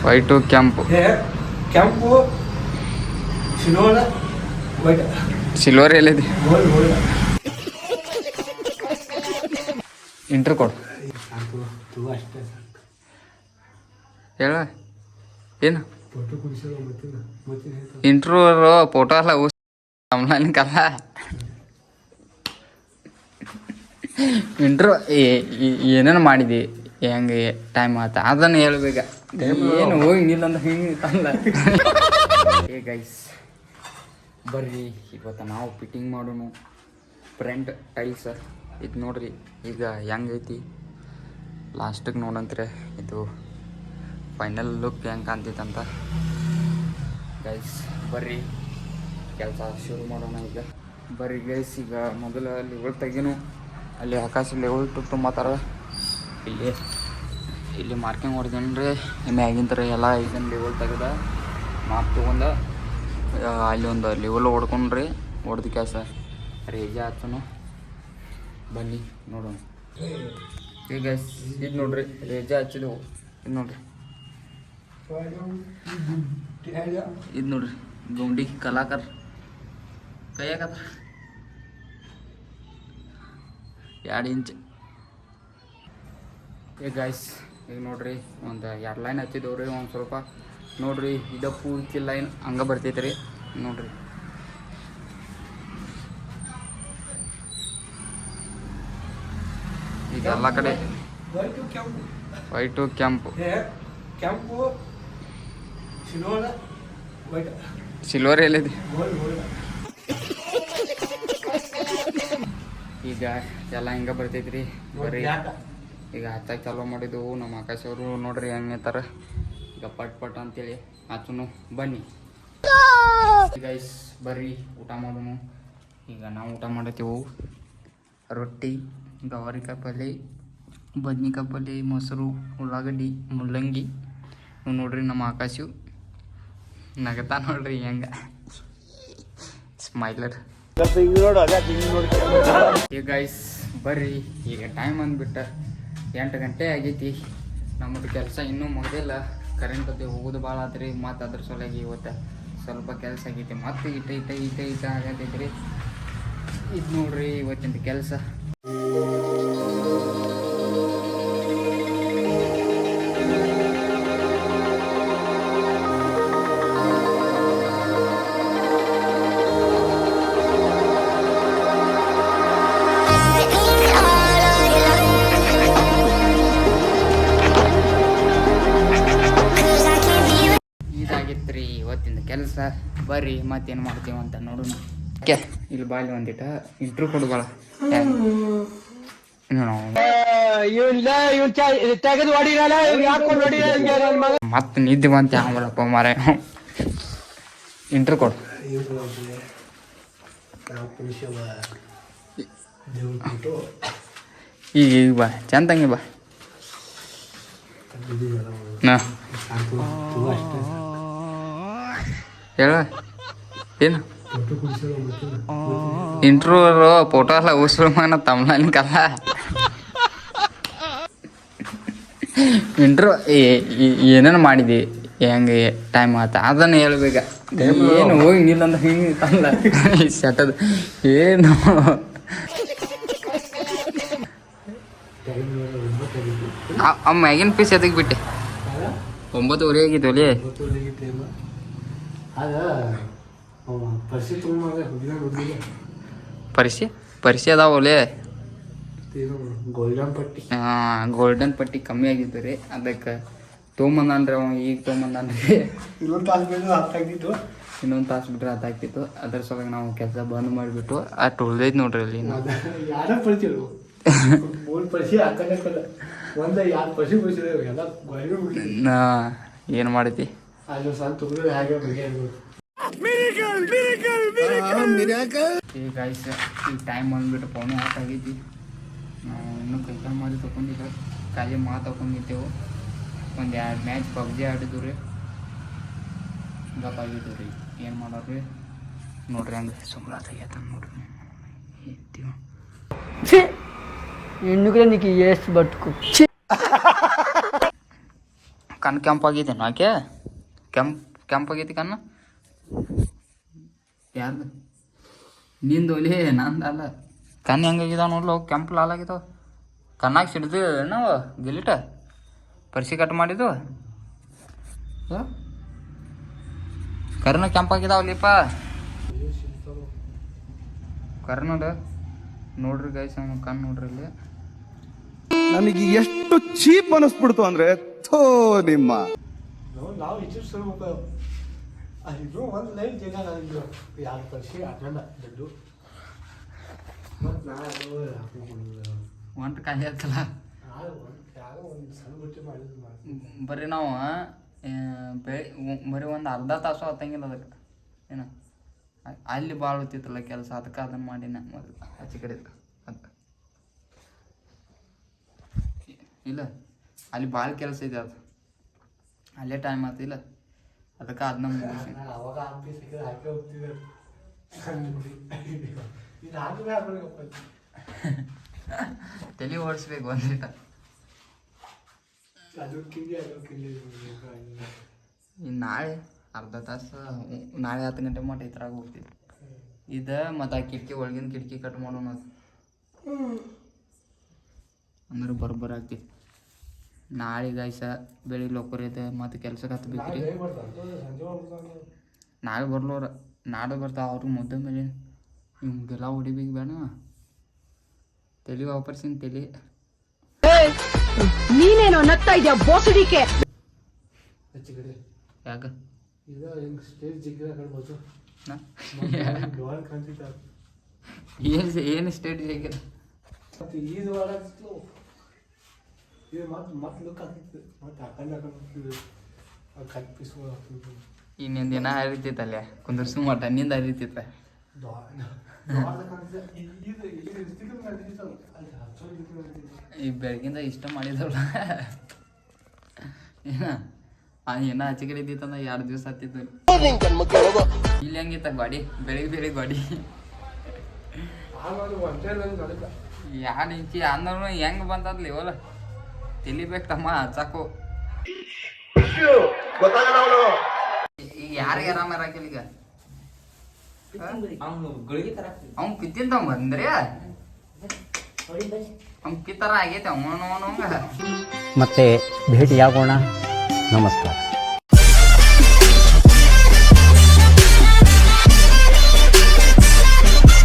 White ಕೆಂಪು ಕೆಂಪು silver ಎಲ್ಲಿದೆ ಇಂಟ್ರ್ ಕೊಡು ಹೇಳ ಏನು ಇಂಟ್ರೂ ಫೋಟೋ ಅಲ್ಲ ಕಲ್ಲ ಇಂಟ್ರೂ ಏನೇನು ಮಾಡಿದಿ ಹೆಂಗೆ ಟೈಮ್ ಆತ ಅದನ್ನು ಹೇಳ್ಬೇಕ ಏನು ಹೋಗಿಲ್ಲ ಅಂತ ಹಿಂಗಿತ್ತಲ್ಲ ಏ ಗೈಸ್ ಬರ್ರಿ ಇವತ್ತು ನಾವು ಫಿಟ್ಟಿಂಗ್ ಮಾಡೋಣ ಫ್ರಂಟ್ ಟೈಲ್ಸ್ ಇದು ನೋಡ್ರಿ ಈಗ ಹೆಂಗೈತಿ ಲಾಸ್ಟಿಗೆ ನೋಡಂತ್ರೆ ಇದು ಫೈನಲ್ ಲುಕ್ ಹೆಂಗೆ ಕಾಣ್ತೈತಂತ ಗೈಸ್ ಬರ್ರಿ ಕೆಲಸ ಶುರು ಮಾಡೋಣ ಈಗ ಬರ್ರಿ ಗೈಸ್ ಈಗ ಮೊದಲು ಲೆವೆಲ್ ತೆಗೀನು ಅಲ್ಲಿ ಆಕಾಶ ಲೆವೆಲ್ ತುಂಬತ್ತಾರ ಇಲ್ಲಿ ಮಾರ್ಕಿಂಗ್ ಹೊಡೆದೇನ್ರಿ ಮ್ಯಾಗಿನ ಥರ ಎಲ್ಲ ಇದನ್ನು ಲೆವೆಲ್ ತೆಗೆದ ಮಾಪ್ ತೊಗೊಂಡ ಅಲ್ಲಿ ಒಂದು ಲೆವೆಲ್ ಹೊಡ್ಕೊಂಡ್ರಿ ಹೊಡೆದು ಕೆಲಸ ರೇಜ ಹಚ್ಚನು ಬನ್ನಿ ನೋಡೋಣ ಈಗ ಇದು ನೋಡ್ರಿ ರೇಜ ಹಚ್ಚಿದೆವು ಇದು ನೋಡ್ರಿ ಇದು ನೋಡ್ರಿ ಗೌಂಡಿ ಕಲಾಕರ್ ಕೈಯಾಗತ್ತ 2 ಇಂಚ್ ಈಗ ಗೈಸ್ ಈಗ ನೋಡ್ರಿ ಒಂದು 2 ಲೈನ್ ಹಚ್ಚಿದವ್ರಿ ಒಂದು ಸ್ವಲ್ಪ ನೋಡ್ರಿ ಇದು ಪೂರ್ತಿ ಲೈನ್ ಹಂಗೆ ಬರ್ತೈತೆ ರೀ ನೋಡ್ರಿ ಈಗ ಎಲ್ಲ ಕಡೆ ವೈಟು ಕೆಂಪು ಸಿಲ್ವರ್ ಎಲ್ಲಿದೆ ಈಗ ಎಲ್ಲ ಹಿಂಗೆ ಬರ್ತೈತ್ರಿ ಬರ್ರಿ ಈಗ ಹಚ್ಚಾಕೆ ಚಾಲೂ ಮಾಡಿದ್ದೆವು ನಮ್ಮ ಆಕಾಶ ಅವರು ನೋಡ್ರಿ ಹೆಂಗೆ ತರ ಈಗ ಪಟ್ ಅಂತೇಳಿ ಹಚ್ಚನು ಬನ್ನಿ ಗೈಸ್ ಬರ್ರಿ ಊಟ ಮಾಡೋನು ಈಗ ನಾವು ಊಟ ಮಾಡತ್ತೀವು ರೊಟ್ಟಿ ಗವಾರಿಕಾಯಿ ಪಲ್ಯ ಬದ್ನಿಕಾಯಿ ಪಲ್ಯ ಮೊಸರು ಉಳ್ಳಾಗಡ್ಡಿ ಮುಲ್ಲಂಗಿ ನೋಡ್ರಿ ನಮ್ಮ ಆಕಾಶು ನಗತಾ ನೋಡ್ರಿ ಹೆಂಗ ಸ್ಮೈಲರ್ ಈಗ ಗೈಸ್ ಬರ್ರಿ ಈಗ ಟೈಮ್ ಅಂದ್ಬಿಟ್ಟ 8 ಗಂಟೆ ಆಗೈತಿ ನಮ್ಮದು ಕೆಲಸ ಇನ್ನೂ ಮುಗ್ದಿಲ್ಲ ಕರೆಂಟ್ ಅದೇ ಹೋಗೋದು ಭಾಳ ಆತ್ರಿ ಮತ್ತು ಅದ್ರ ಸಲುವಾಗಿ ಇವತ್ತು ಸ್ವಲ್ಪ ಕೆಲಸ ಆಗೈತಿ ಮತ್ತು ಇಟ ಆಗತೈತ್ರಿ ಇದು ನೋಡ್ರಿ ಇವತ್ತಿನ ಕೆಲಸ ಇವತ್ತಿನ ಕೆಲಸ ಬರ್ರಿ ಮತ್ತೇನು ಮಾಡ್ತೀವಿ ಅಂತ ನೋಡೋಣ ಇಲ್ಲಿ ಬಾಲಿ ಒಂದಿಟ ಇಂಟ್ರೂ ಕೊಡುಗಳ ಮತ್ತೆ ನಿದ್ದೆ ಬಂತ ಅವಳಪ್ಪ ಮಾರ ಇಂಟ್ರೂ ಕೊಡು ಈಗ ಬಾ ಚಂದಂಗೆ ಬಾ ಹೇಳ ಏನು ಇಂಟ್ರೂ ಫೋಟೋ ಅಲ್ಲ ಉಸ್ರು ತಮ್ಮನಿಕಲ್ಲ ಇಂಟ್ರೂ ಏನೇನು ಮಾಡಿದಿ ಹೆಂಗೆ ಟೈಮ್ ಆತ ಅದನ್ನು ಹೇಳ್ಬೇಕ ಏನು ಹೋಗಿಲ್ಲ ಅಂತ ಹಿಂಗಿತ್ತಲ್ಲ ಸೆಟದ ಏನು ಆ ಮ್ಯಾಗಿನ ಪೀಸ್ ಎದಕ್ಕೆ ಬಿಟ್ಟೆ 9:30 ಆಗಿತ್ತು ಒಲೆ ಪರಿಸಿ ಅದಾವಲೆ ಗೋಲ್ಡನ್ ಪಟ್ಟಿ ಕಮ್ಮಿ ಆಗಿತ್ತು ರೀ ಅದಕ್ಕೆ ತೊಗೊಂಬಂದ್ರಿ ಅವ ಈಗ ತೊಗೊಂಬಂದ್ರಿ ಇನ್ನೊಂದು ತಾಸು ಬಿಟ್ರೆ ಹತ್ತಾಗ್ತಿತ್ತು ಅದ್ರ ಸಲುವಾಗಿ ನಾವು ಕೆಲಸ ಬಂದ್ ಮಾಡಿಬಿಟ್ಟು ಅಷ್ಟು ಉಳ್ದೈತಿ ನೋಡ್ರಿ ಅಲ್ಲಿ ಏನು ಮಾಡೈತಿ ಈ ಗಾಯ್ಸ್ ಈ ಟೈಮ್ ಬಂದ್ಬಿಟ್ಟು 9:10 ಆಗೈತಿ ನಾವು ಇನ್ನೂ ಕೈ ಮಾಡಿ ತೊಗೊಂಡಿದ್ದೆ ಖಾಲಿ ತಗೊಂಡಿದ್ದೆವು ಒಂದು 2 ಮ್ಯಾಚ್ ಪಬ್ಜಿ ಆಡಿದ್ವು ರೀ ಗಪ್ಪಾಗಿದ್ದು ರೀ ಏನು ಮಾಡೋರಿ ನೋಡ್ರಿ ಹಂಗೆ ಸುಮ್ಮನೆ ತೆಗಿಯತ್ತ ನೋಡ್ರಿ ఎందుకులే నీకు ఏసి పట్టుకు ಕಣ್ಣು ಕೆಂಪಾಗಿದ್ದೇನು ಆಕೆ ಕೆಂಪಾಗೈತಿ ಕಣ್ಣು ಯಾರ್ದು ನಿಂದು ಒಲಿ ನಂದಲ್ಲ ಕಣ್ಣು ಹೆಂಗಾಗಿದಾವ ನೋಡ್ಲು ಕೆಂಪು ಲಾಲಾಗಿದಾವ ಕಣ್ಣಾಗ ಸಿಡ್ದು ನಾವು ಗಿಲಿಟ ಪರಿಸಿ ಕಟ್ ಮಾಡಿದ್ದು ಕರ್ನ ಕೆಂಪಾಗಿದಾವಲ್ಲಿಪ್ಪ ಕರ್ ನೋಡ್ರಿ ಗೈಸ್ ಕಣ್ಣು ನೋಡ್ರಿ ಇಲ್ಲಿ ನನಗೆ ಎಷ್ಟು ಚೀಪ್ ಅನಿಸ್ಬಿಡ್ತು ಅಂದ್ರೆ ಥೋ ನಿಮ್ಮ ನಾವು ಇದು ಒಂದು ಲೈನ್ ಜಾಗ ಯಾರು ಕಳಿಸಿ ಅಟೆಂಡ ದುಡ್ಡು ಮತ್ತು ನಾನು ಒಂಟು ಖಾಲಿ ಆಯ್ತಲ್ಲ ಯಾರೋ ಒಂದು ಸಣ್ಣ ಬಟ್ಟೆ ಮಾಡಿದ್ರು ಬರ್ರಿ ನಾವು ಬರೀ ಒಂದು ಅರ್ಧ ತಾಸು ಹತ್ತಂಗಿಲ್ಲ ಅದಕ್ಕೆ ಏನು ಅಲ್ಲಿ ಭಾಳ ಹೊತ್ತಿತ್ತಲ್ಲ ಕೆಲಸ ಅದಕ್ಕೆ ಅದನ್ನು ಮಾಡಿನ ಮೊದಲು ಆಚೆ ಕಡೆ ಅದು ಇಲ್ಲ ಅಲ್ಲಿ ಭಾಳ ಕೆಲಸ ಇದೆ ಅದು ಅಲ್ಲೇ ಟೈಮ್ ಆತಿಲ್ಲ ಅದಕ್ಕೆ ಅದನ್ನ ಮುಗಿಸಿ ಅವಾಗ ಆಫೀಸ್ ಹಾಕಿ ಹೋಗ್ತಿದ್ದೆ ಇದು ಹಾಕಿದ್ರೆ ಹಾಕೋಬೇಕಪ್ಪ ತಲೆ ಓಡಿಸ್ಬೇಕು ಒಂದಿಟ ಅದು ಕಿಂಡಿ ಇನ್ನು ನಾಳೆ ಅರ್ಧ ತಾಸು ನಾಳೆ 10 ಗಂಟೆ ಮಟ್ಟ ಈ ಥರ ಹೋಗ್ತೀವಿ ಇದು ಮತ್ತು ಆ ಕಿಟಕಿ ಒಳಗಿನ ಕಿಟಕಿ ಕಟ್ ಮಾಡೋಣ ಅದು ಅಂದ್ರೆ ಬರೋಬ್ಬರ ಆಗ್ತೀವಿ ನಾಳೆ ಗಾಯ್ಸ ಬೆಳಿಗ್ಗೆ ಲೋಕರ್ ಇದೆ ಮತ್ತು ಕೆಲ್ಸಕ್ಕೆ ಹತ್ಬೇಕ್ರಿ ನಾಳೆ ಬರ್ಲೋರ ನಾಳೆ ಬರ್ತಾವ ಅವ್ರಿಗೆ ಮುದ್ದೆ ಮೇಲೆ ನಿಮ್ಗೆಲ್ಲ ಹೊಡಿಬೇಕು ಬೇಡ ತಲೆ ವಾಪರ್ಸಿನ ತಲೆ ನೀನೇನೋ ನಗ್ತಾ ಇದೆಯಾ ಬೋಸಡಿಕೆ ಹೆಚ್ಚು ಕಡೆ ಯಾಕೆ ಈಗ ಹೆಂಗೆ ಸ್ಟೇಜ್ ಜಿಗ್ಗಿರ ಕಳ್ಬೋದು ಡೋಲ್ ಕಾಣ್ತಿದ್ದ ಏನು ಸ್ಟೇಟ್ ಹೇಗಿಲ್ಲ ಮತ್ತು ಈದು ಒಳಗಿತ್ತು ಇದು ಮತ್ತೆ ಲುಕ್ ಆಗ್ತಿತ್ತು ಮತ್ತು ಹಾಕೊಂಡು ಕಟ್ ಪೀಸ್ಗಳು ಹಾಕ್ತಿದ್ದು ಇನ್ನೊಂದು ದಿನ ಹರಿತೈತಲ್ಲ ಕುಂದರ್ಸು ಮಟ ನಿಂದ ಹರಿತೈತ ಈ ಬೆಳಗಿಂದ ಇಷ್ಟ ಮಾಡಿದವಳ ಏನ ಆಚೆ ಕಡೆ ಇದ್ದಿತ್ತಂದ 2 ದಿವಸ ಹತ್ತಿತ್ತು ಇಲ್ಲಿ ಹಂಗಿತ್ತ ಗಾಡಿ ಬೆಳಿಗ್ಗೆ ಗಾಡಿ 2 ಇಂಚಿ ಅಂದ್ರೂ ಹೆಂಗ್ ಬಂತದ್ಲಿ ಇವಲ್ಲ ತಿಳಿಬೇಕು ತಮ್ಮ ಹಚ್ಚಾಕು ಈಗ ಯಾರಿಗೆ ಆರಾಮ ಇರಾಕಿಲ್ಲ ಈಗ ಅವ್ನು ಕಿತ್ತಿಂತ ಬಂದ್ರಿ ಅವ್ನು ಕಿತ್ತರ ಆಗೈತೆ ಅವನು ಮತ್ತೆ ಭೇಟಿಯಾಗೋಣ. ನಮಸ್ಕಾರ.